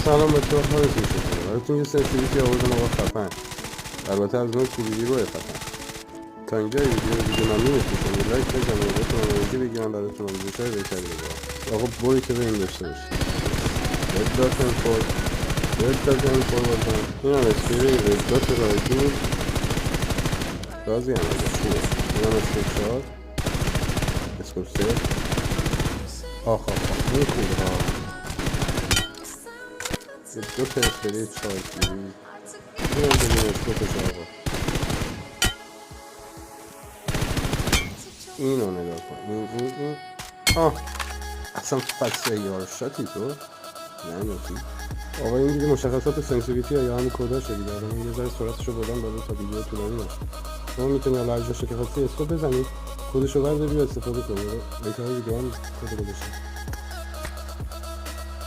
سلام بچه ها، حالتون چطوره؟ براتون یه سنسیویتی آوردم آقا خفن. البته از نوع کوبیدی روی خفن. تا اینجا ویدیو رو دیگه ممنونت میشم. یه لایک بزنید، بهتون آموزشی بگیرم براتون آموزش‌های بهتری بگیرم. آقا برو که بریم داشته باشید. رد دات انفور بازم. این هم اسپیری رد دات رایدون. رازی هم ازش خوبه. این هم اسکوپ 4 اسکوپ 3. آخ این خوبه ها. یه دو تا اسپری 4 کیلویی. این هم بگیم اسکوپش آقا. اینو نگاه کن. این اصلا فکس یار شاتی تو نمیدونی. آقا این دیگه مشخصات سنسیویتی یا همین کداشه دیگه. الان یه ذره سرعتشو بردم بالا تا ویدیو طولانی نشه. شما میتونید لایو که خواستی اسکوپ بزنید، کدشو برداری و استفاده کنید. بهتره دیگه هم کد رو بشه.